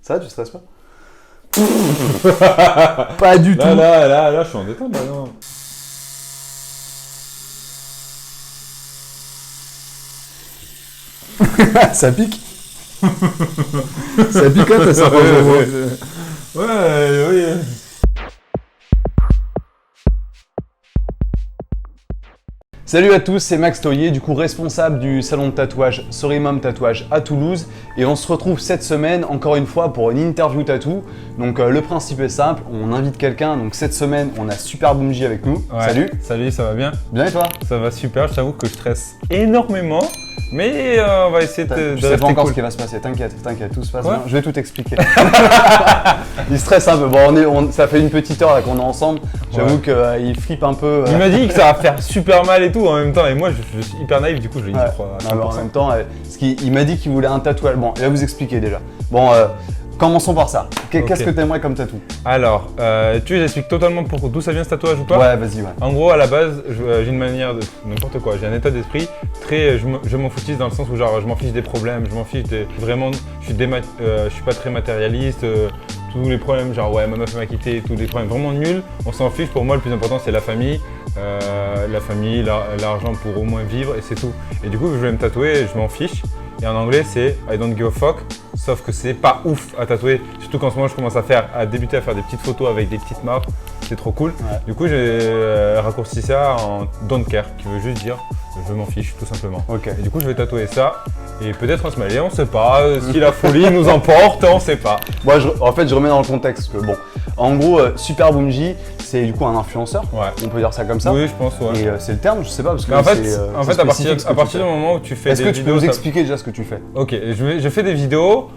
Ça va, tu stresses pas? Pas du tout. Là, je suis en détente, bah non. Ça pique. Ça pique quand t'as ça. Ouais. Salut à tous, c'est Max Toyer, du coup responsable du salon de tatouage Sorry Mom Tatouage à Toulouse. Et on se retrouve cette semaine, encore une fois, pour une interview tatou. Donc le principe est simple, on invite quelqu'un. Donc cette semaine, on a Super Boomji avec nous. Ouais. Salut. Salut, ça va bien? Bien et toi? Ça va super, je t'avoue que je stresse énormément. Mais on va essayer de Je sais rester pas encore cool. ce qui va se passer, t'inquiète, tout se passe Ouais. bien. Je vais tout expliquer. Il stresse un peu. Bon, ça fait une petite heure là qu'on est ensemble. J'avoue qu'il flippe un peu. Il m'a dit que ça va faire super mal et tout en même temps. Et moi, je suis hyper naïf, du coup, je lui ai dit, Ouais. je crois, à Non, mais en 100%. même temps, il m'a dit qu'il voulait un tatouage. Bon, il va vous expliquer déjà. Bon, commençons par ça. Qu'est-ce que t'aimerais comme tatou? Alors, tu veux, j'explique totalement d'où ça vient ce tatouage ou pas? Ouais, vas-y, ouais. En gros, à la base, j'ai une manière de n'importe quoi. J'ai un état d'esprit très, je m'en foutise dans le sens où genre, je m'en fiche des problèmes, je m'en fiche des, vraiment, je suis pas très matérialiste. Tous les problèmes, genre ouais, ma meuf m'a quitté, tous les problèmes vraiment nuls, on s'en fiche. Pour moi, le plus important, c'est la famille, l'argent pour au moins vivre et c'est tout. Et du coup, je vais me tatouer, je m'en fiche. Et en anglais, c'est I don't give a fuck. Sauf que c'est pas ouf à tatouer, surtout qu'en ce moment, je commence à débuter à faire des petites photos avec des petites marques. C'est trop cool. Ouais. Du coup, j'ai raccourci ça en don't care, qui veut juste dire je m'en fiche, tout simplement. Ok. Et du coup, je vais tatouer ça. Et peut-être en se mêler, on sait pas. Si la folie nous emporte, on sait pas. Moi, en fait, je remets dans le contexte que bon, en gros, Super Boomji, c'est du coup un influenceur. Ouais. On peut dire ça comme ça. Oui, je pense, ouais. Et c'est le terme, je sais pas parce que Mais en fait, c'est, en c'est fait, à spécifique ce que partir tu du fais. moment où tu fais Est-ce des que tu peux vidéos, nous ça- expliquer déjà ce que tu fais? Ok, je fais des vidéos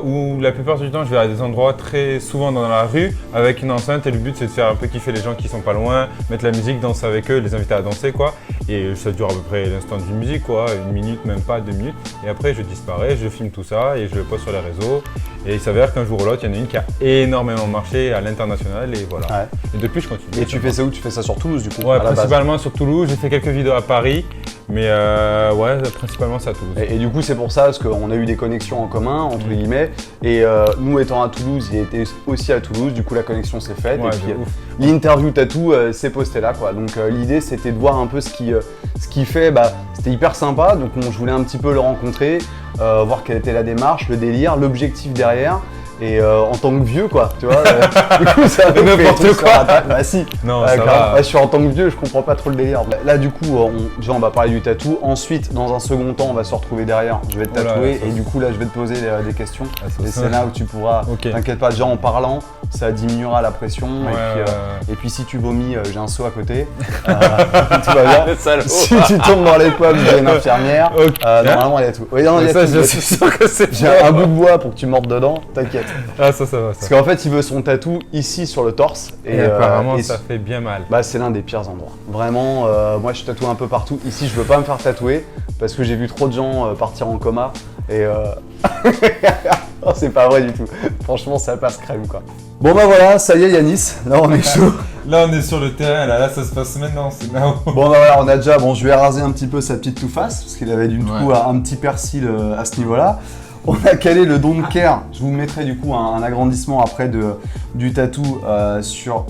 où la plupart du temps je vais à des endroits très souvent dans la rue avec une enceinte et le but c'est de faire un peu kiffer les gens qui sont pas loin, mettre la musique, danser avec eux, les inviter à danser quoi. Et ça dure à peu près l'instant d'une musique quoi, 1 minute, même pas 2 minutes. Et après je disparais, je filme tout ça et je le poste sur les réseaux. Et il s'avère qu'un jour ou l'autre, il y en a une qui a énormément marché à l'international et voilà. Ouais. Et depuis je continue. Et tu fais ça où? Tu fais ça sur Toulouse du coup? Ouais, à la base. principalement sur Toulouse, j'ai fait quelques vidéos à Paris, mais ouais, principalement c'est à Toulouse. Et du coup, c'est pour ça, parce qu'on a eu des connexions en commun, entre guillemets. Et nous étant à Toulouse, il était aussi à Toulouse, du coup la connexion s'est faite. Ouais, et puis de ouf. l'interview tatou s'est postée là, quoi. Donc l'idée, c'était de voir un peu ce qu'il fait. Bah, c'était hyper sympa, donc je voulais un petit peu le rencontrer, voir quelle était la démarche, le délire, l'objectif derrière. Et en tant que vieux, quoi, tu vois. Du coup, ça fait N'importe des trucs quoi. sur la table. Bah si. Non, ça grave. va. Ouais, je suis en tant que vieux, je comprends pas trop le délire. Là, du coup, déjà, on va parler du tatou. Ensuite, dans un second temps, on va se retrouver derrière. Je vais te Oh là, tatouer ça, et du coup, là, je vais te poser des questions. Ah, ça, Et ça, c'est là où tu pourras. Ok. T'inquiète pas, déjà en parlant, ça diminuera la pression. Ouais, Et puis, si tu vomis, j'ai un seau à côté. Tout va bien. Le salaud. Si tu tombes dans les pommes, j'ai une infirmière. Ok. Normalement, il y a tout. Oui, non, il y a Ça, tout. je suis sûr que c'est J'ai un bout de bois pour que tu mordes dedans. T'inquiète. Ah, ça va. Parce qu'en fait, il veut son tatou ici sur le torse. Et apparemment, et ça fait bien mal. bah, c'est l'un des pires endroits. Vraiment, moi je tatoue un peu partout. Ici, je veux pas me faire tatouer parce que j'ai vu trop de gens partir en coma. Et oh, c'est pas vrai du tout. Franchement, ça passe crème quoi. Bon bah voilà, ça y est Yanis, là on est chaud. Là, on est sur le terrain, là ça se passe maintenant, c'est là où... Bon bah voilà, on a déjà, je lui ai rasé un petit peu sa petite tout-face parce qu'il avait du coup Ouais. un petit persil à ce niveau-là. On a calé le don't care. Je vous mettrai du coup un agrandissement après du tatou sur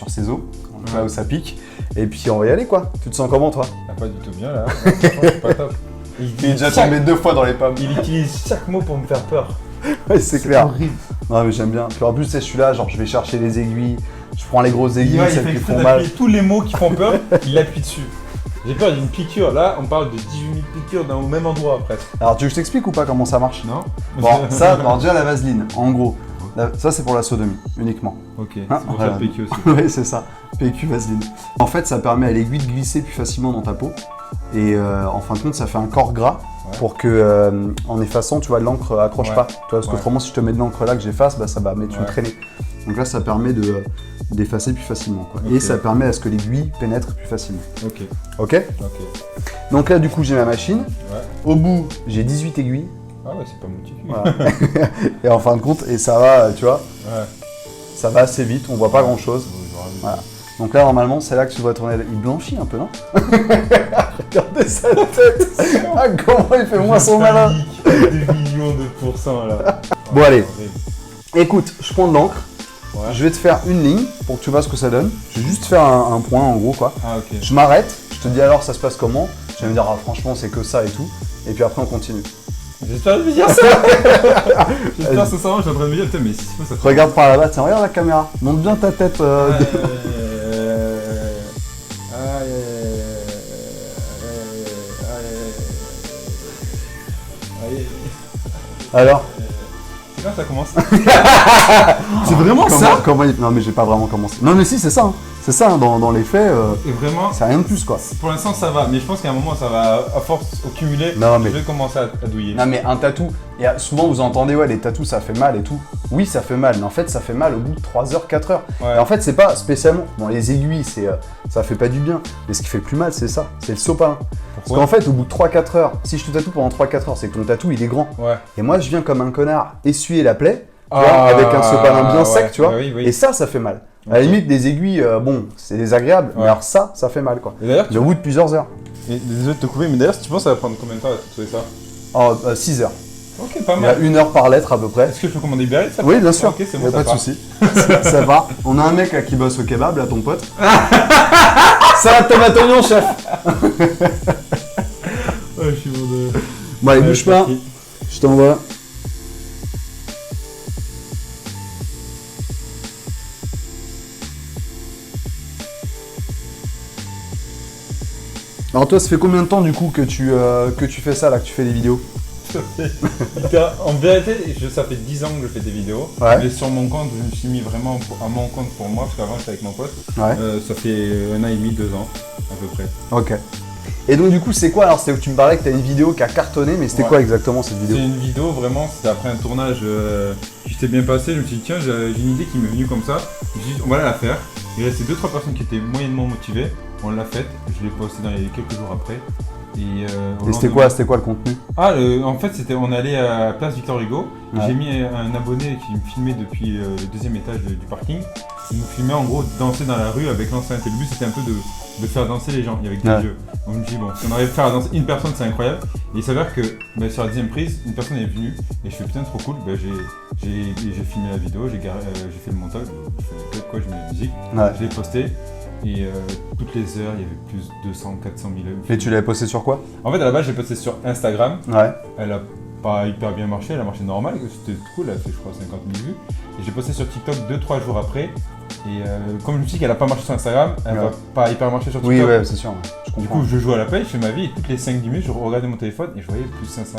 ses os, donc là où ça pique. Et puis on va y aller quoi. Tu te sens comment toi? Ah, pas du tout bien là, c'est pas top. Il est déjà tombé 2 fois dans les pommes. Il utilise chaque mot pour me faire peur. Ouais, c'est clair. horrible. Non mais j'aime bien. Puis en plus c'est celui-là, genre je vais chercher les aiguilles, je prends les grosses aiguilles, Il celles fait qui exprès font mal. d'appuyer tous les mots qui font peur, il appuie dessus. J'ai peur d'une piqûre, là on parle de 18 000 piqûres au même endroit presque. Alors tu veux que je t'explique ou pas comment ça marche? Non? Bon, ça, alors déjà la vaseline, en gros. Ça c'est pour la sodomie, uniquement. Ok, Hein, c'est pour voilà. ça le PQ aussi. Oui, c'est ça. PQ vaseline. En fait, ça permet à l'aiguille de glisser plus facilement dans ta peau. Et en fin de compte, ça fait un corps gras pour que, en effaçant, tu vois, l'encre accroche Ouais. pas. Tu vois, parce Ouais. qu'autrement, si je te mets de l'encre là que j'efface, bah, ça va mettre une Ouais. traînée. Donc là, ça permet d'effacer plus facilement. Quoi. Ok. Et ça permet à ce que l'aiguille pénètre plus facilement. Ok, Ok? Donc là, du coup, j'ai ma machine. ouais. Au bout, j'ai 18 aiguilles. Ah ouais, c'est pas mon petit cul. Voilà. Et en fin de compte, et ça va, tu vois, Ouais. ça va assez vite, on voit pas grand chose. Voilà. Donc là, normalement, c'est là que tu dois tourner. Il blanchit un peu, non? Regardez sa tête. Ah, comment il fait moins son malin. 2 millions de pourcents là. Bon, allez. Horrible. Écoute, je prends de l'encre. Ouais. Je vais te faire une ligne pour que tu vois ce que ça donne. Je vais juste faire un point en gros quoi. Ah, ok. Je m'arrête, je te dis alors ça se passe comment. Tu vas me dire ah, franchement c'est que ça et tout. Et puis après on continue. J'espère de me dire ça. J'espère sincèrement, je suis en train de me dire, putain, mais si c'est pas ça. Regarde par là-bas, tiens, regarde la caméra. Monte bien ta tête. Alors C'est quand ça commence? C'est vraiment comment Non mais j'ai pas vraiment commencé. Non mais si c'est ça. Hein. C'est ça hein, dans les faits. Et vraiment, c'est rien de plus quoi. pour l'instant ça va, mais je pense qu'à un moment ça va, à force au cumulé, Non, mais- je vais commencer à douiller. Non mais un tatou, et souvent vous entendez ouais les tatous ça fait mal et tout. Oui ça fait mal, mais en fait ça fait mal au bout de 3 heures, 4 heures. Ouais. Et en fait c'est pas spécialement, bon les aiguilles ça fait pas du bien, mais ce qui fait le plus mal c'est ça, c'est le sopalin. Parce qu'en fait au bout de 3-4 heures, si je te tatoue pendant 3-4 heures, c'est que ton tatou il est grand. Ouais. Et moi je viens comme un connard essuyer la plaie, tu vois, avec un sopalin bien sec tu vois, bah oui, oui. et ça fait mal. À la Ok. limite des aiguilles, bon c'est désagréable, mais Ouais. alors ça fait mal quoi. Et d'ailleurs, Mais au bout de plusieurs heures, désolé de te couper, mais d'ailleurs, si tu penses, ça va prendre combien de temps à tatouer ça? en 6 heures. Ok, pas Il y a mal. 1 heure par lettre à peu près. Est-ce que je peux commander Biarritz ça? Oui, bien sûr. Ok, c'est y bon, a ça pas de part. souci. Ça va. On a un mec là, qui bosse au kebab, là, ton pote. Ça, tomate oignon, chef. Ouais, je suis bon de. Bon, allez, bouge pas. Je t'envoie. Alors toi, ça fait combien de temps du coup que tu fais ça là, que tu fais des vidéos? En vérité, ça fait 10 ans que je fais des vidéos. Ouais. Mais sur mon compte, je me suis mis vraiment à mon compte pour moi, parce qu'avant j'étais avec mon pote. Ouais. Ça fait 1 an et demi, 2 ans, à peu près. Ok. Et donc du coup, c'est quoi alors? Tu me parlais que t'as une vidéo qui a cartonné, mais c'était Ouais. quoi exactement cette C'est vidéo? une vidéo vraiment, c'était après un tournage qui s'était bien passé. Je me suis dit, tiens, j'ai une idée qui m'est venue comme ça. Je me suis dit, on va la faire. Il restait 2-3 personnes qui étaient moyennement motivées. On l'a faite. Je l'ai postée dans les quelques jours après. Et Et c'était quoi le contenu? En fait, on allait à Place Victor Hugo. Ouais. J'ai mis un abonné qui me filmait depuis le 2e étage du parking. Il nous filmait en gros danser dans la rue avec l'enceinte. Et le but c'était un peu de faire danser les gens avec des Ouais. jeux. Donc je me dis bon, si on arrive à faire danser une personne, c'est incroyable. Et il s'avère que sur la 10e prise, une personne est venue et je fais putain trop cool. J'ai filmé la vidéo, j'ai fait le montage, j'ai fait quoi, je mets la musique, Ouais. je l'ai posté. Et toutes les heures, il y avait plus de 200, 400 000 vues. Et tu l'avais posté sur quoi? En fait, à la base, j'ai posté sur Instagram. Ouais. Elle a pas hyper bien marché, elle a marché normal, c'était cool, elle a fait je crois 50 000 vues. Et j'ai posté sur TikTok 2-3 jours après. Et comme je me suis dit qu'elle a pas marché sur Instagram, elle Ouais. va pas hyper marcher sur TikTok. Oui, ouais, c'est sûr. Ouais. Je Du comprends. coup, je joue à la paix, je fais ma vie et toutes les 5-10 minutes, je regardais mon téléphone et je voyais plus 500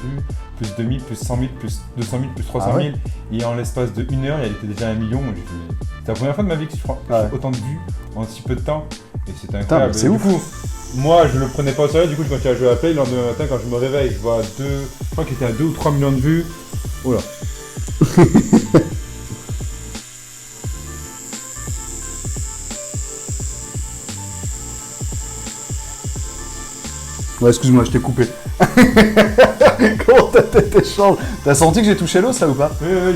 vues, plus 2000, plus 100 000, plus 200 000, plus 300 000. Ah ouais. Et en l'espace de 1 heure, elle était déjà à 1 million. J'ai fait, mais c'est la première fois de ma vie que je prends Ouais. autant de vues en si peu de temps. Et c'était mais incroyable. c'est Et ouf. Du coup, moi, je le prenais pas au sérieux, du coup, je continuais à jouer à la play. Le lendemain matin, quand je me réveille, je vois je crois qu'il était à 2 ou 3 millions de vues. Oh là. Ouais, excuse-moi, je t'ai coupé. Comment ta tête échange? T'as senti que j'ai touché l'eau, ça ou pas? Oui,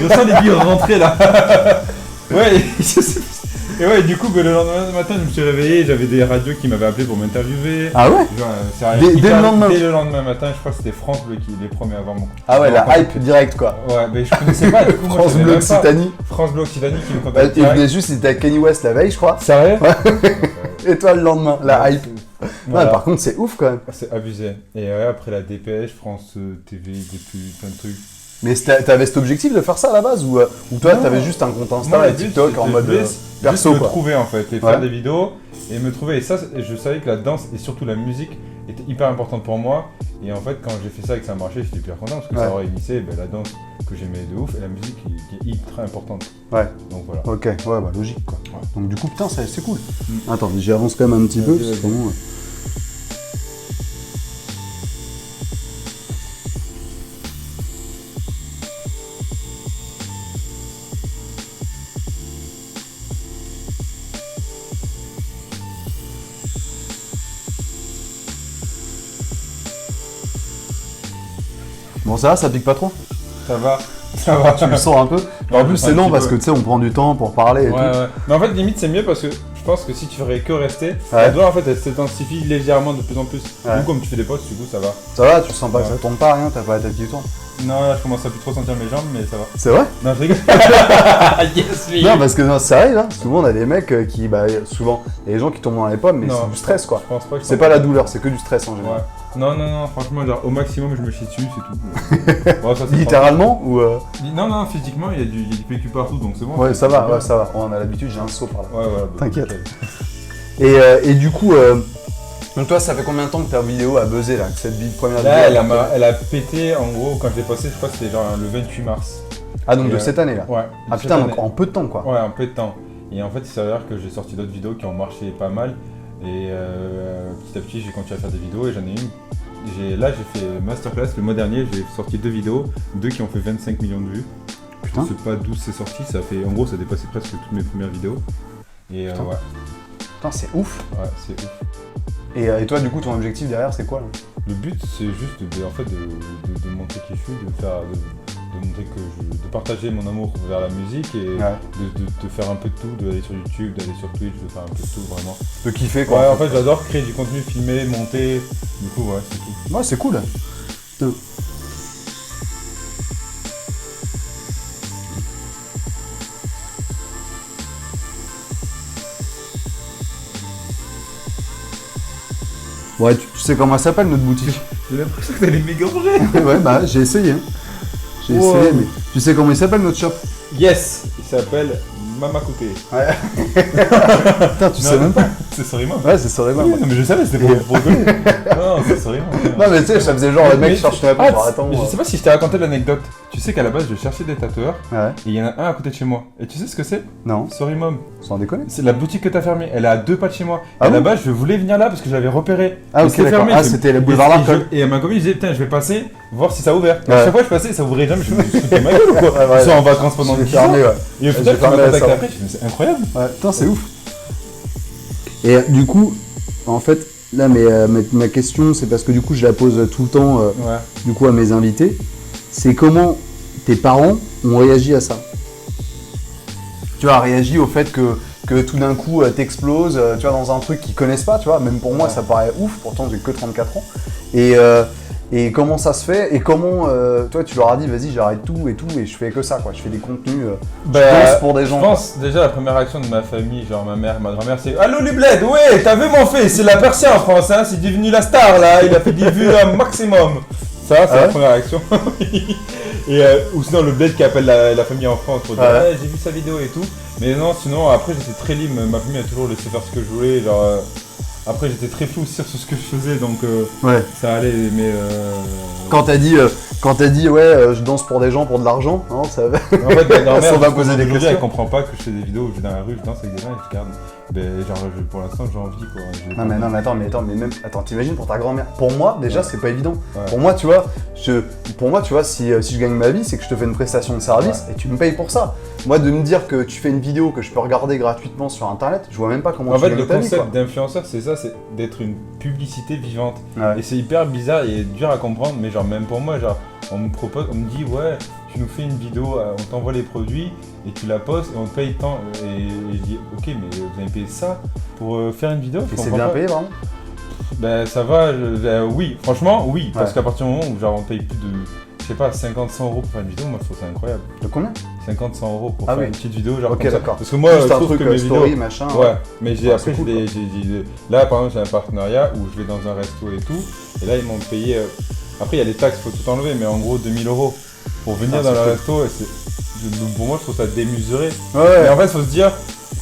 je sens les billes rentrer là. Ouais, je sais pas. Et ouais, du coup, le lendemain matin, je me suis réveillé, j'avais des radios qui m'avaient appelé pour m'interviewer. Ah ouais? Genre, Dès le lendemain? Dès le lendemain matin, je crois que c'était France Bleu qui les premiers à avoir mon. Ah ouais, Non, la pas- hype direct quoi. Ouais, mais je connaissais pas, du coup, moi, France je savais Bleu même pas. Occitanie. France Bleu Occitanie qui me Bah, contacte. il venait juste, il était à Kanye West la veille, je crois. Sérieux? Et toi le lendemain, la hype. Voilà. Ouais, par contre, c'est ouf quand même. C'est abusé. Et ouais, après la dépêche, France TV, depuis plein de trucs. Mais t'avais cet objectif de faire ça à la base ou toi Non. t'avais juste un compte Insta Moi, et le but, TikTok en c'était mode juste perso me quoi? trouver en fait, et Ouais. faire des vidéos et me trouver. Et ça, je savais que la danse et surtout la musique était hyper importante pour moi. Et en fait, quand j'ai fait ça et que ça a marché, j'étais hyper content parce que Ouais. ça réunissait la danse que j'aimais de ouf et la musique qui est ultra importante. Ouais. Donc voilà. Ok, ouais, bah logique quoi. Ouais. Donc du coup, putain, c'est cool. Mm. Attends, j'y avance quand même un petit peu. Vas-y, parce que vas-y. bon, Bon, ça va, ça pique pas trop? Ça va, ça va. Tu le sens un peu? En plus, c'est long parce que tu sais, on prend du temps pour parler et Ouais, tout. ouais. Mais en fait, limite, c'est mieux parce que je pense que si tu ferais que rester, la douleur en fait elle s'intensifie légèrement de plus en plus. Ouais. Donc comme tu fais des pauses, du coup ça va. Ça va, tu sens pas que ça tourne pas, rien, t'as pas la tête qui tourne. Non, là je commence à plus trop sentir mes jambes, mais ça va. C'est vrai? Non, je rigole. Yes, oui. Non, parce que non, c'est vrai, là, souvent on a des mecs qui, souvent, il y a des gens qui tombent dans les pommes, mais Non, c'est du stress quoi. Je pense pas que C'est pas la douleur, c'est que du stress en général. Ouais. Non, franchement, genre, au maximum je me chie dessus, c'est tout. Bon, ça, c'est Littéralement ou Non, physiquement il y a du PQ partout, donc c'est bon. Ouais, ça va, bien. ouais, ça va. Ouais, on a l'habitude, j'ai un saut par là. Ouais, voilà. T'inquiète. nickel. Et du coup, donc toi, ça fait combien de temps que ta vidéo a buzzé là, cette première Là, vidéo? elle a pété, en gros, quand je l'ai postée, je crois que c'était genre le 28 mars. Ah, donc Et, de cette année là. Ouais. Ah de putain, cette donc année. en peu de temps quoi. Ouais, un peu de temps. Et en fait, il s'avère que j'ai sorti d'autres vidéos qui ont marché pas mal. Et petit à petit, j'ai continué à faire des vidéos et j'en ai une. Là, j'ai fait Masterclass le mois dernier, j'ai sorti 2 vidéos, 2 qui ont fait 25 millions de vues. Putain. Je sais pas d'où c'est sorti, ça fait. En gros, ça dépassait presque toutes mes premières vidéos. Et Putain. ouais, Putain, c'est ouf. c'est ouf. Et toi, du coup, ton objectif derrière, c'est quoi là? Le but, c'est juste de montrer qui je suis, de montrer de partager mon amour vers la musique et de faire un peu de tout, d'aller sur YouTube, d'aller sur Twitch, de faire un peu de tout vraiment. De kiffer quoi. Ouais, en fait, j'adore créer du contenu, filmer, monter. Du coup, ouais, c'est tout. Ouais, c'est cool. Ouais, tu sais comment elle s'appelle notre boutique? J'ai l'impression que t'allais m'égorger. Ouais, bah j'ai essayé. J'ai Wow. essayé, mais tu sais comment il s'appelle notre shop? Yes, il s'appelle Mamakute. Ouais. Putain, tu sais même pas? C'est Sorima. Ouais, c'est Sorima. Oui, non, mais je savais, c'était pour rigoler. Non, c'est Sorima. Non, mais tu sais, ça faisait genre le mec cherche une réponse. Genre, attends. mais je sais pas si je t'ai raconté l'anecdote. Tu sais qu'à la base, je cherchais des tatoueurs Ouais. et il y en a un à côté de chez moi. Et tu sais ce que c'est? Non, Sorimom. sans déconner. C'est la boutique que t'as fermée. Elle est à 2 pas de chez moi. Ah et à la bon base, je voulais venir là parce que je l'avais repéré. Ah, Mais ok, c'était d'accord. fermé. Ah, c'était le boulevard Et Larcol. Et ma copine disait, putain, je vais passer, voir si ça a ouvert. Et Ouais. à chaque fois, je passais, ça ouvrait jamais. Je me suis dit, ma gueule ou quoi? Ouais, ouais. Ils sont en vacances pendant Je l'ai 10 ans. fermé, ouais. Et au Je final, l'ai tu m'as fermé contacté récemment. après. Je me suis dit, c'est incroyable. Ouais, putain, c'est ouf. Et du coup, en fait, là, ma question, c'est parce que du coup, je la pose tout le temps Ouais. du coup, à mes invités. C'est comment tes parents ont réagi à ça? Tu vois, réagi au fait que tout d'un coup, t'exploses, tu vois, dans un truc qu'ils connaissent pas, tu vois. Même pour moi, Ouais. ça paraît ouf, pourtant, j'ai que 34 ans. Et comment ça se fait? Et comment, toi, tu leur as dit, vas-y, j'arrête tout, et je fais que ça, quoi. Je fais des contenus, je bosse pour des gens. Je pense déjà la première réaction de ma famille, genre ma mère, ma grand-mère, c'est allô les bleds, ouais, t'as vu mon fils, c'est la percée en France, hein, c'est devenu la star là, il a fait des vues un maximum. Ça, c'est Ah la ouais première réaction. Et, ou sinon le bled qui appelle la famille en France pour dire Ah ouais. ouais, j'ai vu sa vidéo et tout. Mais non, sinon après j'étais très libre, ma famille a toujours laissé faire ce que je voulais, genre. Après j'étais très flou sur ce que je faisais donc Ouais. ça allait, mais. Quand t'as dit, ouais, je danse pour des gens pour de l'argent, non, ça va. En fait, ma grand-mère, Ça va poser des aujourd'hui, questions. elle comprend pas que je fais des vidéos où je vais dans la rue, je danse avec des gens et je regarde. Ben, genre, pour l'instant, j'ai envie quoi. Non mais attends, mais même, attends, t'imagines pour ta grand-mère. Pour moi, déjà, Ouais. c'est pas évident. Ouais. Pour moi, tu vois, si je gagne ma vie, c'est que je te fais une prestation de service et tu me payes pour ça. Moi, de me dire que tu fais une vidéo que je peux regarder gratuitement sur internet, je vois même pas comment En tu fait, gagnes le ta vie, quoi. concept d'influenceur, c'est ça, c'est d'être une publicité vivante. Ouais. Et c'est hyper bizarre et dur à comprendre, mais genre, même pour moi, genre, on me dit, ouais, tu nous fais une vidéo, on t'envoie les produits et tu la postes et on te paye tant. Et je dis, ok, mais vous avez payé ça pour faire une vidéo? Et Je c'est comprends bien pas. payé, vraiment? Ben ça va, oui, franchement oui, parce Ouais. qu'à partir du moment où genre on paye plus de, je sais pas, 50-100 euros pour faire une vidéo, moi je trouve ça incroyable. De combien? 50-100 euros pour Ah faire oui. une petite vidéo, genre Ok, comme ça. d'accord. Parce que moi Juste je un trouve truc que mes story, vidéos... machin. Ouais, mais Ouais, après c'est cool, là par exemple j'ai un partenariat où je vais dans un resto et tout, et là ils m'ont payé, après il y a les taxes, faut tout enlever, mais en gros 2000 euros pour venir Ah, dans c'est le cool. resto, et pour moi je trouve ça démesuré. Ouais. Mais en fait il faut se dire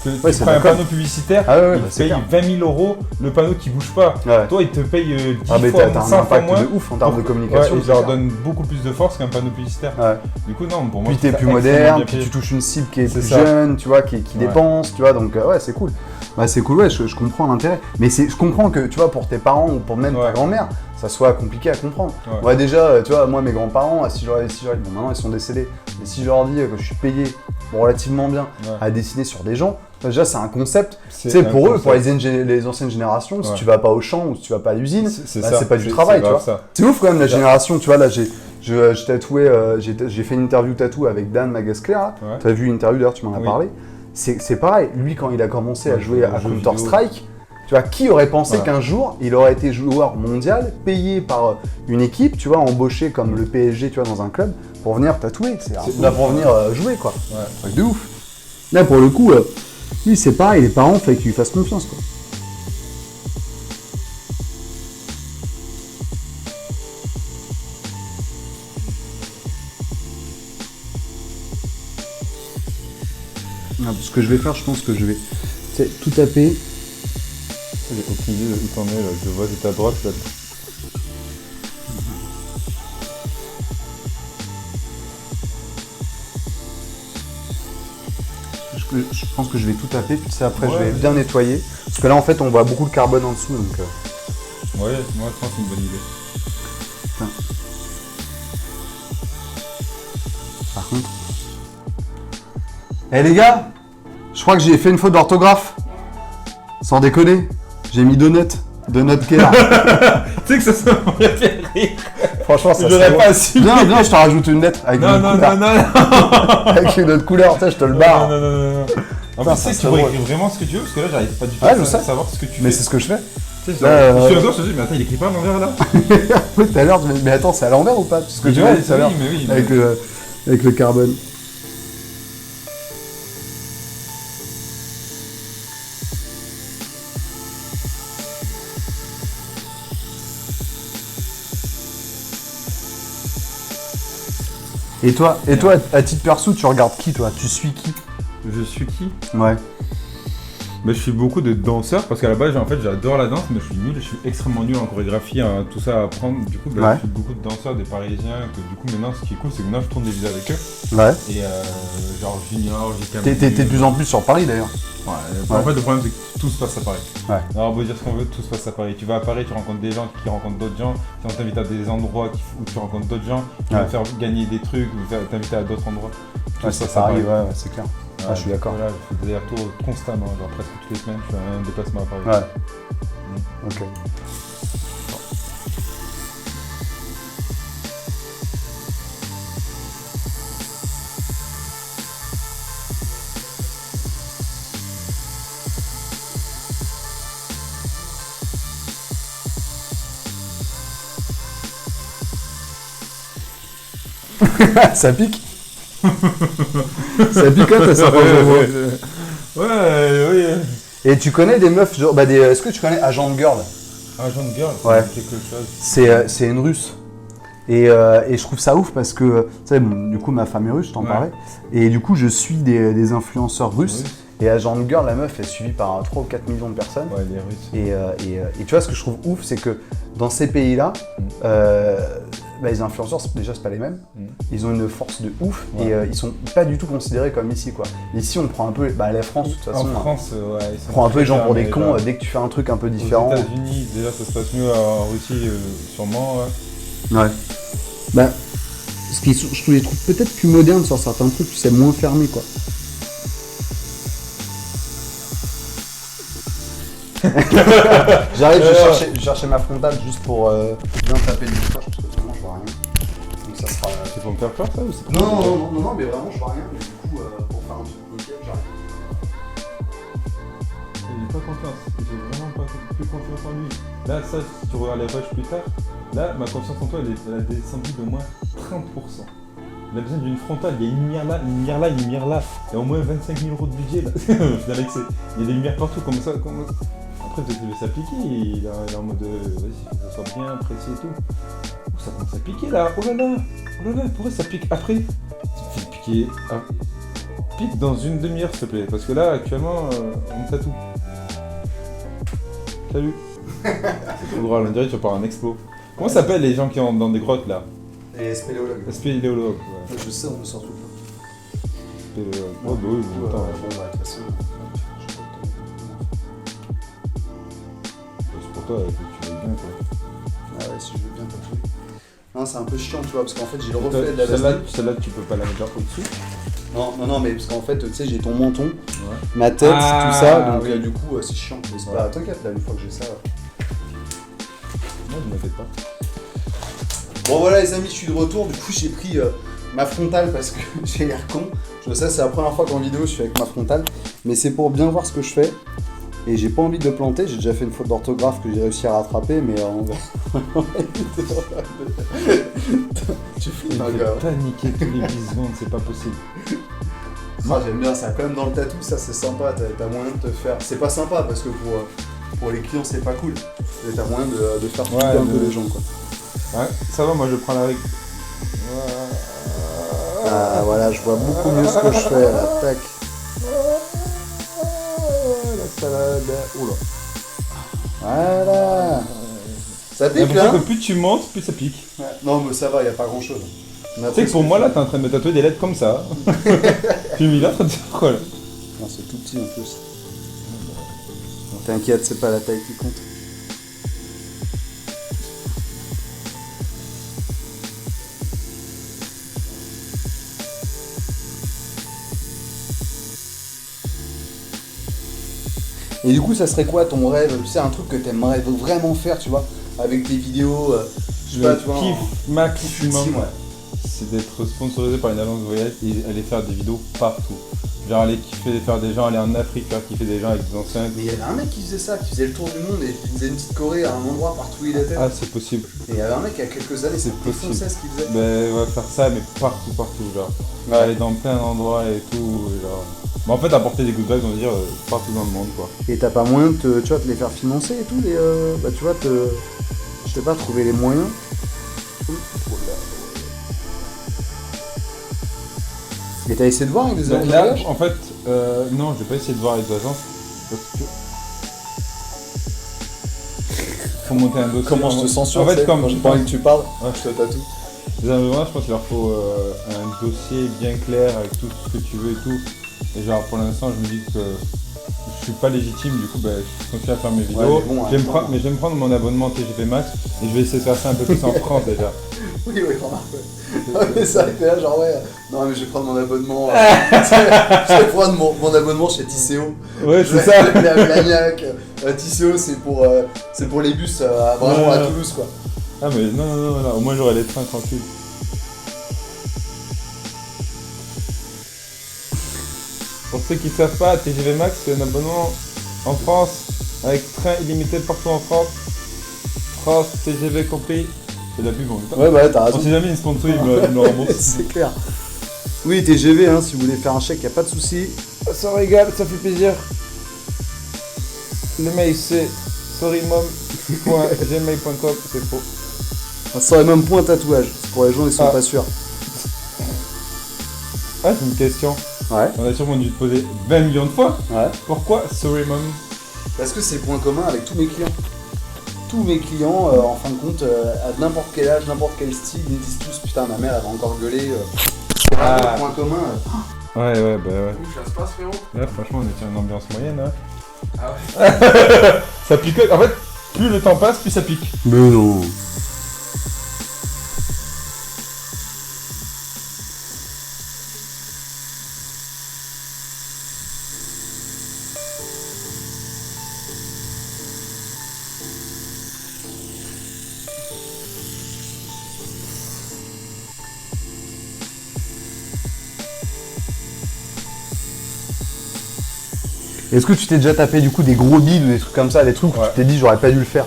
que Ouais, tu c'est prends un d'accord. panneau publicitaire, Ah ouais, il bah, te c'est paye clair. 20 000 euros le panneau qui bouge pas. Ouais. Toi, il te paye 10 Ah, mais fois, t'as un 100 fois impact moins. de ouf en termes de Ouais, communication. et c'est je leur clair. donne beaucoup plus de force qu'un panneau publicitaire. Ouais. Du coup, non, pour moi, Puis t'es c'est plus extrêmement moderne, bien puis payé. tu touches une cible qui est C'est plus ça. jeune, tu vois, qui Ouais. dépense, tu vois, donc ouais, c'est cool. Bah c'est cool, ouais, je comprends l'intérêt. Mais je comprends que, tu vois, pour tes parents ou pour même ta Ouais. grand-mère, ça soit compliqué à comprendre. Ouais. Ouais, déjà, tu vois, moi, mes grands-parents, si j'aurais bon, maintenant ils sont décédés, mais si je leur dis que je suis payé relativement bien Ouais. à dessiner sur des gens, déjà, c'est un concept. C'est Tu sais, un pour eux, concept. pour les anciennes générations, si Ouais. tu vas pas au champ ou si tu vas pas à l'usine, C'est bah, ça. c'est pas du travail, tu grave vois. ça. C'est ouf quand même la C'est ça. génération, tu vois, là j'ai tatoué, j'ai fait une interview tatou avec Dan Magascler, là. Ouais. T'as vu l'interview d'ailleurs, tu m'en as Oui. parlé. c'est pareil. Lui, quand il a commencé à Ouais, jouer à jeux vidéo. Counter-Strike, tu vois, qui aurait pensé Ouais. qu'un jour, il aurait été joueur mondial, payé par une équipe, tu vois, embauché comme le PSG, tu vois, dans un club, pour venir tatouer. Pour venir jouer, quoi. Ouais. Truc de ouf. Là, pour le coup, lui, c'est pareil, les parents, fait qu'ils lui fassent confiance, quoi. Ce que je vais faire, je pense que je vais tout taper. J'ai aucune idée de où t'en es là. Je vois c'est à droite là. Je pense que je vais tout taper, puis après je Ouais. vais bien nettoyer. Parce que là, en fait, on voit beaucoup le carbone en dessous, donc... Ouais, moi je pense que c'est une bonne idée. Par contre... Eh les gars, je crois que j'ai fait une faute d'orthographe. Sans déconner, j'ai mis Donut. Donut Care. Tu sais que ça m'aurait fait rire. Franchement, ça J'aurais serait pas bon. assumé. Viens, je te rajoute une lettre avec Non, une non, autre non, couleur. non, Avec une autre couleur, tu sais, je te le barre. non, non, non, non. En Putain, plus, ça tu sais, tu serait pourrais drôle. écrire vraiment ce que tu veux, parce que là, j'arrive pas du tout Ouais, à je sais. savoir ce que tu Mais fais. c'est ce que je fais. Tu sais, Là, je suis encore, je te dis, mais attends, il écrit pas à l'envers là. Oui, tout à l'heure, mais attends, c'est à l'envers ou pas? C'est ce que tu Ouais, vois tout à l'heure. oui, mais oui. Avec le carbone. Et toi, à titre perso, tu regardes qui, toi? Tu suis qui? Je suis qui? Ouais. Mais je suis beaucoup de danseurs parce qu'à la base, en fait, j'adore la danse, mais je suis nul, je suis extrêmement nul en chorégraphie, tout ça à apprendre. Du coup, Ouais. je suis beaucoup de danseurs, des Parisiens, que du coup, maintenant, ce qui est cool, c'est que maintenant, je tourne des vidéos avec eux. Ouais. Et genre Junior, T'es de plus en plus sur Paris, d'ailleurs. Ouais. En fait, le problème, c'est que tout se passe à Paris. Ouais. Alors, on peut dire ce qu'on veut, tout se passe à Paris. Tu vas à Paris, tu rencontres des gens qui rencontrent d'autres gens. Si on t'invite à des endroits où tu rencontres d'autres gens, qui Ouais. vont te faire gagner des trucs, ou t'inviter à d'autres endroits. Tout Ouais, se ça passe à Paris. arrive, ouais, c'est clair. Ah, je suis d'accord. Voilà, je fais des allers-retours constamment, genre presque toutes les semaines, je fais un déplacement à Paris. Ouais. Ok. Ça pique. Ça pique quand t'as ça. Ouais. Et tu connais des meufs, genre, est-ce que tu connais Agent Girl? Agent Girl, Ouais. c'est quelque chose. C'est une russe. Et je trouve ça ouf parce que, tu sais, bon, du coup, ma femme est russe, je t'en Ouais. parlais. Et du coup, je suis des influenceurs russes. Oui. Et Agent Girl, la meuf, est suivie par 3 ou 4 millions de personnes. Ouais, les Russes. Et tu vois, ce que je trouve ouf, c'est que dans ces pays-là, les influenceurs, déjà, c'est pas les mêmes. Mm. Ils ont une force de ouf Ouais. et ils sont pas du tout considérés comme ici, quoi. Ici, on prend un peu la France, de toute façon. En France, ouais, ils On sont prend un peu les gens pour des mais cons genre, dès que tu fais un truc un peu différent. Aux États-Unis, déjà, ça se passe mieux. En Russie, sûrement. Ouais. Ouais. Bah, je trouve les trucs peut-être plus modernes sur certains trucs, c'est moins fermé, quoi. J'arrive, je cherchais ma frontale juste pour bien taper les moustaches parce que vraiment je vois rien. Donc ça sera. C'est pour me faire peur, ça ou c'est Non, mais vraiment je vois rien. Mais du coup, pour faire un truc nickel, j'arrive. J'ai pas confiance. J'ai vraiment pas plus confiance en lui. Là, ça, si tu regardes les rushs plus tard, là, ma confiance en toi, elle a descendu d'au moins 30%. Il a besoin d'une frontale, il y a une lumière là, une lumière là, une lumière là. Il y a au moins 25 000 € de budget là. Finalement, il y a des lumières partout comme ça. Après, peut-être qu'il veut s'appliquer, il est en mode vas-y, faut que ça soit bien précis et tout. Oh, ça commence à piquer là, oh là là, pourquoi ça pique après? Ça fait piquer. Pique dans une demi-heure s'il te plaît, parce que là actuellement on me tatoue. Salut. C'est trop drôle, on dirait que tu vas par un explo. Comment s'appellent les gens qui sont dans des grottes là? Et spéléologue. Spéléologue. Ouais. Je sais, on me sort tout le temps. Spéléologue. Oh bah oui, bon, attends. Bon, bah, de toute façon. C'est pour toi, que tu veux bien quoi. Ah ouais, si je veux bien tatouer. Non, c'est un peu chiant, tu vois, parce qu'en fait j'ai le reflet de la Celle-là, tu peux pas la mettre genre au-dessus. Non, mais parce qu'en fait, tu sais, j'ai ton menton, Ouais. ma tête, Ah, tout ça, donc oui. du coup, c'est chiant. Mais c'est Ouais. pas, t'inquiète, là, une fois que j'ai ça. Non, ne m'inquiète pas. Bon, voilà, les amis, je suis de retour. Du coup, j'ai pris ma frontale parce que j'ai l'air con. Je sais, c'est la première fois qu'en vidéo je suis avec ma frontale. Mais c'est pour bien voir ce que je fais. Et j'ai pas envie de le planter. J'ai déjà fait une faute d'orthographe que j'ai réussi à rattraper. Mais tu fais un gars. T'as niqué tous les 10 secondes, c'est pas possible. Ah, j'aime bien ça. Quand même dans le tatou, ça c'est sympa. T'as moyen de te faire. C'est pas sympa parce que pour les clients c'est pas cool. Mais t'as moyen de faire flipper un peu les gens quoi. Ouais, ça va, moi je prends la règle. Ah voilà, je vois beaucoup mieux ce que je fais là. Tac. La salade. Oula. Voilà. Ça J'ai pique l'impression là que plus tu montes, plus ça pique. Ouais. Non mais ça va, y a pas grand chose. Tu sais que pour moi là, t'es en train de me tatouer des lettres comme ça. Puis il est en train de dire quoi là? Non, c'est tout petit en plus. T'inquiète, c'est pas la taille qui compte. Et du coup, ça serait quoi ton rêve? Tu sais, un truc que t'aimerais vraiment faire, tu vois, avec des vidéos, je sais pas, tu vois. Kiff maximum, ultime, ouais. c'est d'être sponsorisé par une agence de voyage et aller faire des vidéos partout. Genre aller kiffer, faire des gens, aller en Afrique, faire kiffer des gens avec des enceintes. Mais il y avait un mec qui faisait ça, qui faisait le tour du monde et il faisait une petite Corée à un endroit partout où il était. Ah, c'est possible. Et il y avait un mec il y a quelques années, C'est c'était possible. français ce qu'il faisait. Ben, on va faire ça, mais partout, genre. Ouais. Aller dans plein d'endroits et tout, genre. Mais en fait, apporter des good vibes, on va dire, partout dans le monde, quoi. Et t'as pas moyen de tu vois, de les faire financer et tout, bah tu vois, je sais pas, trouver les moyens. Et t'as essayé de voir avec des agences de Là, voyage en fait, non, je vais pas essayer de voir les agences, parce que... Faut monter un dossier. Comment je te censure En fait, comme quand j'ai pas envie que tu parles, Ouais. je te tatoue. les agences, je pense qu'il leur faut un dossier bien clair avec tout ce que tu veux et tout. Et genre, pour l'instant, je me dis que je suis pas légitime, du coup, bah, je continue à faire mes vidéos. mais bon, je vais me prendre mon abonnement TGV Max et je vais essayer de faire ça un peu plus en France déjà. Oui, remarque. Ouais. Mais ça été là, genre ouais. Non, mais je vais prendre mon abonnement. Je vais prendre mon abonnement chez Tisséo. Ouais, c'est ça. La Blagnac. Tisséo, c'est pour les bus vraiment à Toulouse, quoi. Ah, mais non, au moins j'aurai les trains tranquilles. Pour ceux qui ne savent pas, TGV Max, c'est un abonnement en France avec train illimité partout en France. France, TGV compris. C'est de la pub en même temps. Ouais, bah t'as raison. On sait jamais une sponsor, il me le rembourse. C'est clair. Oui, TGV, hein, si vous voulez faire un chèque, y a pas de souci. Ça régale, ça fait plaisir. Le mail c'est sorrymom.gmail.com, c'est faux. Ça aurait même point tatouage. C'est pour les gens, ils sont pas sûrs. Ah, c'est une question. Ouais. On a sûrement dû te poser 20 millions de fois. Ouais. Pourquoi Sorry Mom? Parce que c'est le point commun avec tous mes clients. Tous mes clients, en fin de compte, à n'importe quel âge, n'importe quel style, ils me disent tous putain, ma mère elle va encore gueuler. C'est vraiment le point commun. Ouais, bah ouais. Ça se passe, frérot? Là, franchement, on est sur une ambiance moyenne. Hein. Ah ouais? Ça pique. En fait, plus le temps passe, plus ça pique. Mais non. Est-ce que tu t'es déjà tapé du coup des gros bides ou des trucs comme ça, des trucs où Ouais. tu t'es dit j'aurais pas dû le faire?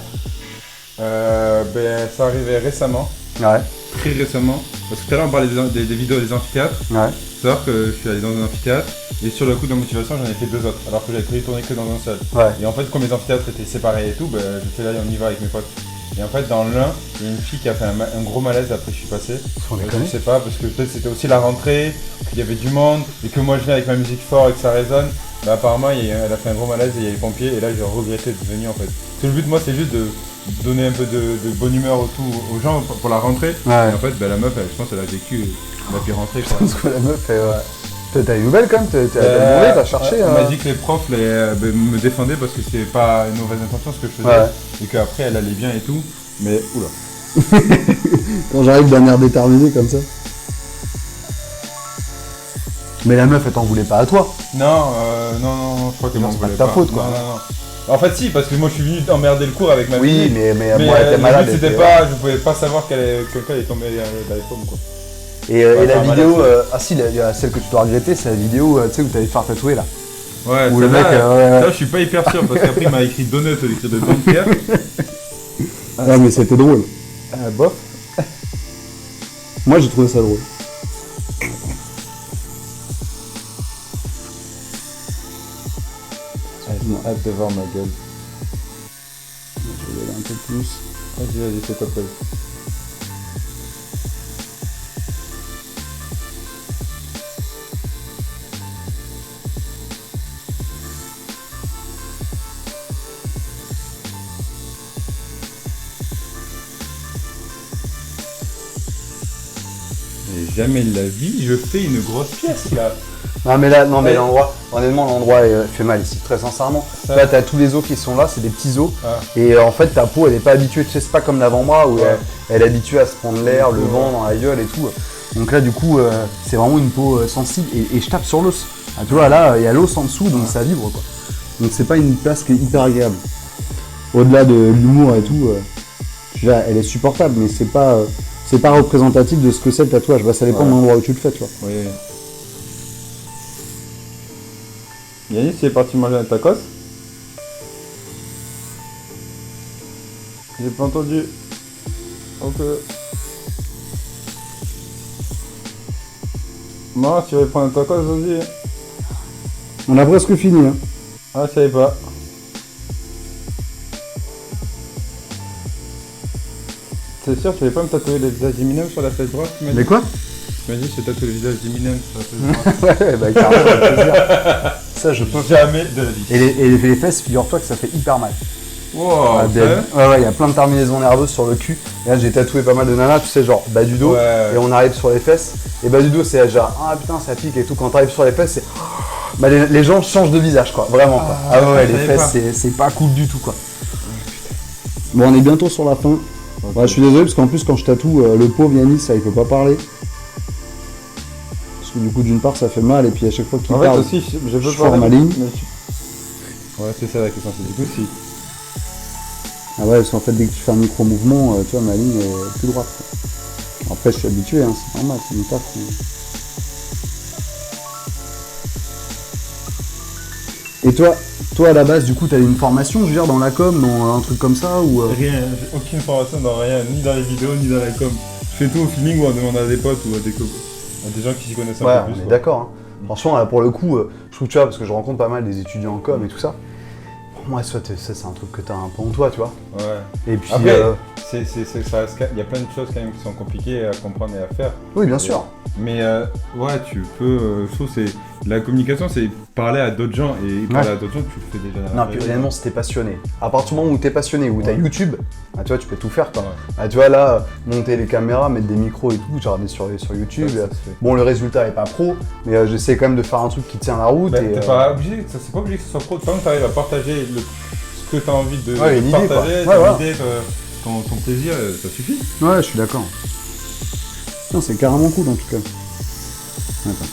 Ben, ça arrivait récemment. Ouais. Très récemment. Parce que tout à l'heure, on parlait des vidéos des amphithéâtres. Ouais. Faut savoir que je suis allé dans un amphithéâtre. Et sur le coup de motivation, j'en ai fait 2 autres. Alors que j'avais prévu de tourner que dans un seul. Ouais. Et en fait, comme les amphithéâtres étaient séparés et tout, ben, je suis là et on y va avec mes potes. Et en fait, dans l'un, il y a une fille qui a fait un gros malaise après que je suis passé. Je sais pas, parce que peut-être c'était aussi la rentrée, qu'il y avait du monde, et que moi je viens avec ma musique fort et que ça résonne. Bah apparemment, elle a fait un gros malaise et il y a les pompiers, et là j'ai regretté de venir en fait. Parce que le but, moi, c'est juste de donner un peu de bonne humeur aux gens pour la rentrée. Ouais. Et en fait, ben, la meuf, je pense qu'elle a vécu la pire rentrée. Quoi. Parce que la meuf, t'as une nouvelle quand même, t'as demandé, t'as cherché. Elle m'a dit que les profs me défendaient parce que c'était pas une mauvaise intention ce que je faisais. Ouais. Et qu'après elle allait bien et tout. Mais oula. Quand j'arrive d'un air déterminé comme ça. Mais la meuf, elle t'en voulait pas à toi. Non, je crois que Non, m'en c'est pas de voulait ta faute, quoi. Non. En fait, si, parce que moi je suis venu emmerder le cours avec ma Oui, musique. mais Mais moi, elle était malade. le but, c'était elle pas, je pouvais pas savoir quelqu'un est tombé dans les pommes quoi. Et la faire mal vidéo, à ça. il y a celle que tu dois regretter, c'est la vidéo tu sais, où t'allais te faire tatouer là. Ouais, Où le mec, là, je suis pas hyper sûr parce qu'après il m'a écrit Donut au lieu de Banquier. Ah, mais c'était drôle. Bof. Moi, j'ai trouvé ça drôle. J'ai hâte de voir ma gueule. Je vais aller un peu plus. Vas-y, c'est top. Et jamais de la vie, je fais une grosse pièce là. Non mais Ouais. l'endroit, honnêtement l'endroit fait mal ici, très sincèrement. Ça. Là t'as tous les os qui sont là, c'est des petits os. Ah. Et en fait ta peau elle est pas habituée, tu sais c'est pas comme l'avant-bras où Ouais. elle est habituée à se prendre l'air, le Ouais. vent dans la gueule et tout. Donc là du coup c'est vraiment une peau sensible et je tape sur l'os. Ah, tu vois là il y a l'os en dessous donc ça vibre quoi. Donc c'est pas une place qui est hyper agréable. Au-delà de l'humour et tout, je veux dire, elle est supportable, mais c'est pas représentatif de ce que c'est le tatouage. Bah, ça dépend Ouais. de l'endroit où tu le fais, tu vois. Oui. Yannis, tu es parti manger un tacos? J'ai pas entendu. Ok. Non, tu vas prendre un tacos, vas-y. On a presque fini, hein. Ah, je savais pas. C'est sûr, tu vas pas me tatouer le visage d'Eminem sur la fesse droite? Tu m'as dit, Mais quoi? tu m'as dit, je t'ai tatoué le visage d'Eminem sur la fesse droite. Ouais bah carrément avec plaisir. Ça je peux faire. Jamais de la vie. Et les fesses, figure-toi que ça fait hyper mal. Wow, Ah, ouais, il y a plein de terminaisons nerveuses sur le cul. Et là, j'ai tatoué pas mal de nanas, tu sais, genre bas du dos. Ouais. Et on arrive sur les fesses. Et bas du dos, c'est genre, ah putain, ça pique et tout. Quand t'arrives sur les fesses, c'est. Bah, les gens changent de visage, quoi. Vraiment, quoi. Ah, Ah ouais, je les savais fesses, c'est pas cool du tout, quoi. Bon, on est bientôt sur la fin. Ouais, je suis désolé parce qu'en plus, quand je tatoue, le pauvre Yannis, ça, il peut pas parler. Parce que du coup, d'une part, ça fait mal, et puis à chaque fois qu'il En fait parle, aussi, je veux je forme ma ligne. Ouais, c'est ça la question, c'est du coup si. Ah ouais, parce qu'en fait, dès que tu fais un micro-mouvement, tu vois, ma ligne est plus droite, quoi. Après, je suis habitué, hein, c'est normal, c'est une taf. Et toi, à la base, du coup, t'as eu une formation, je veux dire, dans la com, dans un truc comme ça, ou... Rien, j'ai aucune formation dans rien, ni dans les vidéos, ni dans la com. Je fais tout au feeling ou en demandant à des potes ou à des gens qui s'y connaissent un Ouais, peu on plus. est quoi. d'accord. Hein. Franchement, là, pour le coup, je trouve, tu vois, parce que je rencontre pas mal des étudiants en com et tout ça. Pour moi, ça, c'est un truc que t'as un peu en toi, tu vois. Ouais. Et puis, Après, il y a plein de choses quand même qui sont compliquées à comprendre et à faire. oui, bien sûr. Mais ouais, tu peux. Je trouve que c'est la communication, c'est parler à d'autres gens et parler à d'autres gens, tu le fais déjà. Dans la Non, puis vraie vie. honnêtement, si t'es passionné, à partir du moment où t'es passionné, où t'as Ouais. YouTube, bah, tu vois, tu peux tout faire, quoi. Ouais. Bah, tu vois, là, monter les caméras, mettre des micros et tout, j'ai regardé sur YouTube. Ça se fait. Bon, le résultat est pas pro, mais j'essaie quand même de faire un truc qui tient la route. Bah, et, t'es pas obligé, c'est pas obligé que ce soit pro, tant que t'arrives à partager ce que t'as envie de Ouais, l'idée, quoi. partager, Ouais, ton voilà. idée, ton plaisir, ça suffit. Ouais, je suis d'accord. Non, c'est carrément cool, en tout cas. Attends.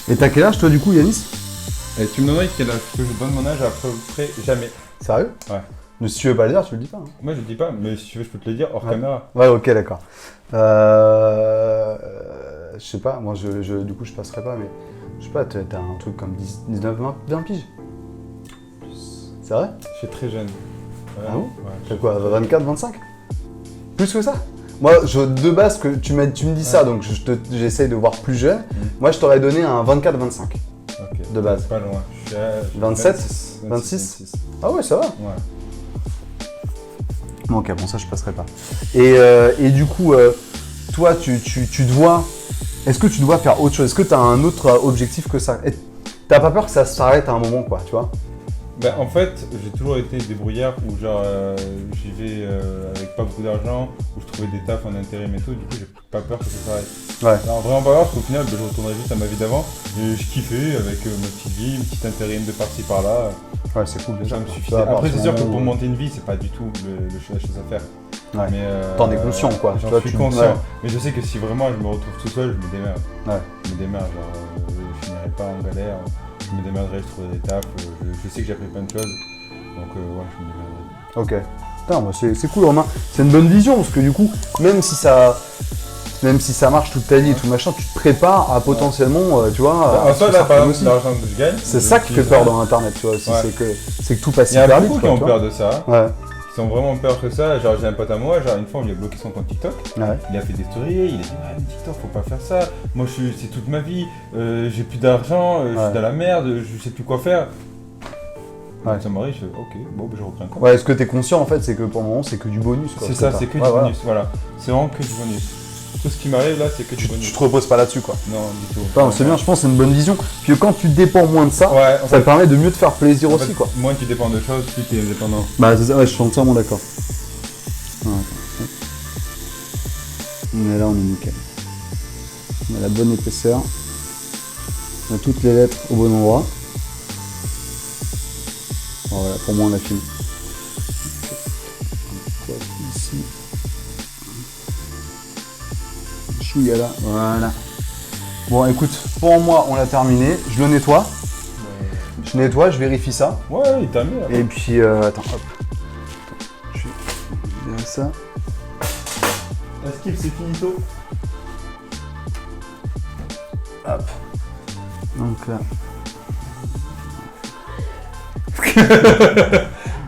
Et t'as quel âge, toi, du coup, Yanis? Et tu me demandes quel âge que je donne mon âge à peu près jamais. Sérieux? Ouais. Mais si tu veux pas le dire, tu le dis pas. Hein. Moi je le dis pas, mais si tu veux je peux te le dire hors Ouais. caméra. Ouais, ok, d'accord. Je sais pas, moi, du coup, je passerai pas, mais je sais pas, t'as un truc comme 19, 20 piges? C'est vrai? Je suis très jeune. Ouais, Ah bon ouais. T'as quoi, 24, 25? Plus que ça? Moi, de base, que tu me dis ça, donc j'essaye de voir plus jeune. Moi, je t'aurais donné un 24, 25. Ok. De base. Pas loin. Je suis à 27, 26. 26. Ah ouais, ça va. Ouais. Bon, ok, bon, ça, je passerai pas. Et du coup, toi, tu dois... Est-ce que tu dois faire autre chose? Est-ce que tu as un autre objectif que ça? T'as pas peur que ça s'arrête à un moment, quoi, tu vois? Bah, en fait, j'ai toujours été débrouillard où genre j'y vais avec pas beaucoup d'argent, où je trouvais des tafs en intérim et tout, du coup j'ai pas peur que ça s'arrête. Ouais. Alors vraiment pas peur parce qu'au final je retournerai juste à ma vie d'avant et je kiffais avec ma petite vie, une petite intérim de par-ci par-là, Ouais, c'est cool déjà. ça me quoi. suffisait. Tu vois, à Après c'est sûr que partir du pour moment où- monter une vie c'est pas du tout la chose à faire. Ouais. Mais T'en es conscient, quoi. J'en Toi, suis tu- conscient, ouais. mais je sais que si vraiment je me retrouve tout seul, je me démerde. Ouais. Je me démerde, genre je finirai pas en galère, je me démerderai, je trouverai des tafs, je sais que j'ai appris plein de choses, donc ouais, je me démerderai. Ok. Putain, bah, c'est cool, Romain. C'est une bonne vision parce que du coup, même si ça marche toute ta vie et tout machin, tu te prépares à potentiellement, tu vois. En soi, à là, ça par comme exemple, aussi. l'argent que je gagne, C'est je ça qui fait l'utiliserai. peur dans Internet, tu vois aussi. Ouais. C'est que tout passe Il y a hyper beaucoup vite, qui quoi, ont tu peur de ça, vois. Ouais. qui ont vraiment peur que ça. Genre, j'ai un pote à moi, genre, une fois, on lui a bloqué son compte TikTok. Ouais. Il a fait des stories, il a dit ouais mais TikTok faut pas faire ça, moi c'est toute ma vie, j'ai plus d'argent, je Ouais. suis dans la merde, je sais plus quoi faire. Ouais. Donc ça m'arrive, je fais ok, bon bah, je reprends un compte. Ouais, ce que t'es conscient en fait, c'est que pour le moment, c'est que du bonus, quoi. C'est ce ça, t'as. c'est que Ouais, du voilà. bonus, voilà. C'est vraiment que du bonus. Tout ce qui m'arrive là c'est que du Tu bonus. te reposes pas là-dessus, quoi. Non du tout. Enfin, c'est bien, je pense que c'est une bonne vision. Puis quand tu dépends moins de ça, Ouais, en ça fait, te permet de mieux te faire plaisir en aussi, fait, quoi. moins tu dépends de choses, plus tu es indépendant. Bah, c'est ça, ouais, je suis entièrement d'accord. Ouais, attends. On est là, on est nickel. On a la bonne épaisseur. On a toutes les lettres au bon endroit. Bon, voilà, pour moi, on a fini. Ok. Hop, ici. Chouïa là, voilà. Bon, écoute, pour moi, on l'a terminé. Je le nettoie. Je nettoie, je vérifie ça. Ouais, il t'a mis là. Et puis, attends, hop. Je vais ça. La skip c'est finito. Hop. Donc là.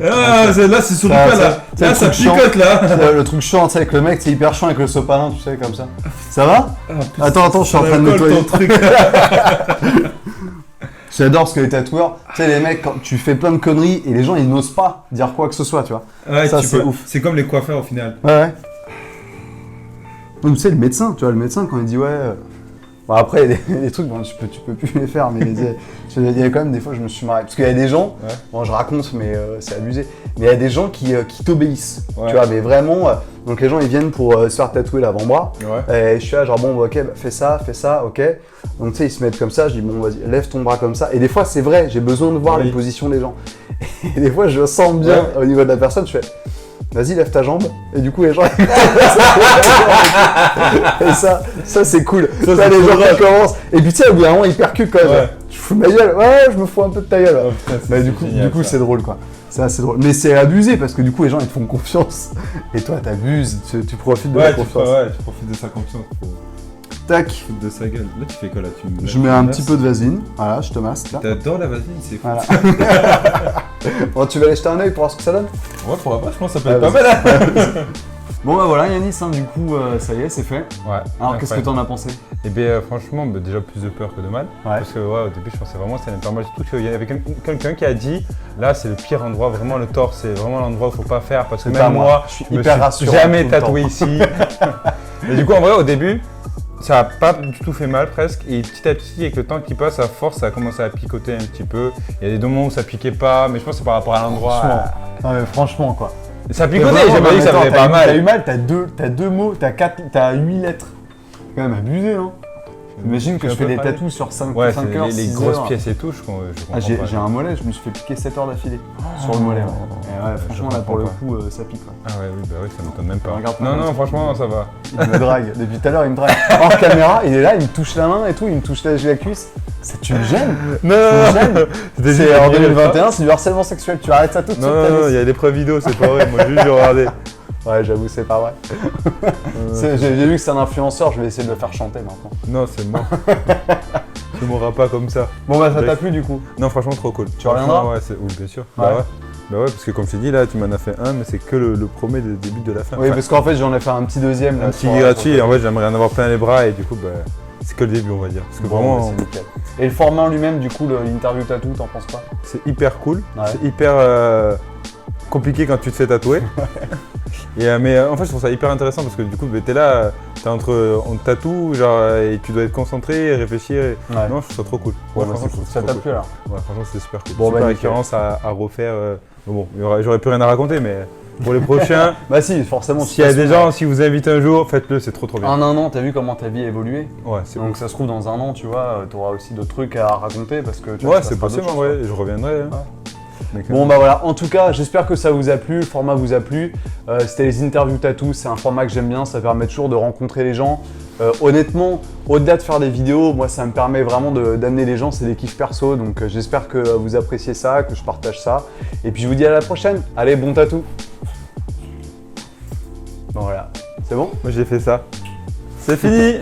Ah, là c'est sur le Ça, pas ça, là. c'est Là le ça truc chiant. picote là. Le truc chiant, tu sais, avec le mec, c'est hyper chiant avec le sopalin, tu sais, comme ça. Ça va? Ah, putain, Attends, je suis en train de récolte nettoyer. ton truc. J'adore parce que les tatoueurs, tu sais, les mecs, quand tu fais plein de conneries et les gens, ils n'osent pas dire quoi que ce soit, tu vois. Ouais, Ça, tu c'est peux- ouf. C'est comme les coiffeurs au final. Ouais. Donc, tu sais, le médecin, tu vois, le médecin, quand il dit ouais. Bon, après, il y a des trucs, bon, tu peux plus les faire, mais il y a quand même des fois, je me suis marré. Parce qu'il y a des gens, Ouais. bon, je raconte, mais c'est abusé, mais il y a des gens qui t'obéissent, Ouais. tu vois, mais vraiment. Donc, les gens, ils viennent pour se faire tatouer l'avant-bras. Ouais. Et je suis là, genre, bon, bah, ok, bah, fais ça, ok. Donc, tu sais, ils se mettent comme ça, je dis, bon, vas-y, lève ton bras comme ça. Et des fois, c'est vrai, j'ai besoin de voir Oui. les positions des gens. Et des fois, je sens bien Ouais. au niveau de la personne, je fais, vas-y, lève ta jambe. Et du coup, les gens. Et ça c'est cool. Ça, c'est les trop gens drôle. qui commencent. Et puis, tu sais, au bout d'un moment, ils percutent quand même. Ouais. Je fous de ma gueule. Ouais, je me fous un peu de ta gueule. Oh, putain, Mais c'est du coup, génial, ça. c'est drôle, quoi. C'est assez drôle. Mais c'est abusé parce que du coup, les gens, ils te font confiance. Et toi, t'abuses, tu profites de la Ouais, tu confiance. profites de sa confiance pour Tac. foutre de sa gueule. Là, tu fais quoi là? Je mets un petit peu de vaseline. Voilà, je te masque là. T'adores la vaseline, c'est fou. Voilà. Bon, tu vas aller jeter un œil pour voir ce que ça donne? Ouais, pourquoi pas, je pense que ça peut Ouais, être pas vas-y. mal. Hein. Bon, bah voilà, Yanis, hein, du coup, ça y est, c'est fait. Ouais. Alors, qu'est-ce que t'en as pensé? Eh bien, franchement, déjà plus de peur que de mal. Ouais. Parce que ouais, au début, je pensais vraiment que ça allait me faire mal. Surtout qu'il y avait quelqu'un qui a dit là, c'est le pire endroit, vraiment le torse, c'est vraiment l'endroit où il faut pas faire. Parce que C'est pas même moi. moi, Je suis me hyper suis rassurant jamais tout le tatoué ici. Et du coup, en vrai, au début, ça a pas du tout fait mal presque. Et petit à petit, avec le temps qui passe, à force, ça a commencé à picoter un petit peu. Il y a des moments où ça piquait pas, mais je pense que c'est par rapport à l'endroit. Franchement. Non, mais franchement, quoi. Ça Mais picotait, vraiment, j'ai pas dit que ça attends, faisait t'as pas eu- T'as eu mal. mal, t'as deux mots, t'as 8 lettres. C'est quand même abusé, hein. Imagine que je fais des tatous sur 5 Ouais, heures, c'est les 6 grosses heures. pièces et tout, je comprends Ah, j'ai pas. un mollet, je me suis fait piquer 7 heures d'affilée sur le mollet. Ouais. Et ouais, franchement, je là, pour le comprends coup, ça pique. Quoi. Ah ouais, oui, bah oui, ça m'étonne même pas. Regarde pas Non, comme non, ça. franchement, ça va. Il me drague. Depuis tout à l'heure, il me drague. Hors caméra, il est là, il me touche la main et tout, il me touche la cuisse. Tu me gênes. Non, Tu me gênes. C'était C'est juste en une vidéo, 2021, c'est du harcèlement sexuel. Tu arrêtes ça tout de suite. Non, non, non, il y a des preuves vidéo, c'est pas vrai. Moi, juste j'ai regardé. Ouais, j'avoue, c'est pas vrai. J'ai vu que c'est un influenceur, je vais essayer de le faire chanter maintenant. Non, c'est mort. Tu mourras pas comme ça. Bon, bah, ça t'a plu du coup? Non, franchement, trop cool. Tu reviendras? Ouais, oui, bien sûr. Ouais. Bah ouais. Bah ouais, parce que comme je t'ai dit, là, tu m'en as fait un, mais c'est que le premier des débuts de la fin. Oui, Enfin, parce qu'en fait, j'en ai fait un petit deuxième. Là, un petit sur- gratuit, et sur- en fait, j'aimerais en avoir plein les bras, et du coup, bah, c'est que le début, on va dire. Parce que Bon, vraiment, bah, c'est nickel. Et le format en lui-même, du coup, l'interview tattoo, t'en penses pas? c'est hyper cool. Ouais. C'est hyper compliqué quand tu te fais tatouer. Mais en fait, je trouve ça hyper intéressant parce que du coup, t'es là, t'es on te tatoue, genre, et tu dois être concentré, réfléchir. Ouais. Non, je trouve ça trop cool. Ouais, bah, franchement, c'est je cool. trouve Ça trop t'a cool. plu alors? Ouais, franchement, c'était super cool. Bon, Super bah, nickel. référence à refaire. Bon, j'aurais plus rien à raconter, mais pour les prochains, Bah si, forcément. s'il y a des gens, si vous invitez un jour, faites-le, c'est trop bien. En un an, t'as vu comment ta vie a évolué? Ouais, c'est Donc ça se trouve dans un an, tu vois, t'auras aussi d'autres trucs à raconter parce que tu vois, Ouais, ça c'est sera possible d'autres en choses, vrai, je reviendrai. Hein. Mais Bon bah voilà, en tout cas j'espère que ça vous a plu, le format vous a plu. C'était les interviews tatou, c'est un format que j'aime bien, ça permet toujours de rencontrer les gens. Honnêtement, au-delà de faire des vidéos, moi ça me permet vraiment d'amener les gens, c'est des kiffs perso, donc j'espère que vous appréciez ça, que je partage ça. Et puis je vous dis à la prochaine, allez bon tatou. Bon voilà, c'est bon? moi j'ai fait ça. C'est fini.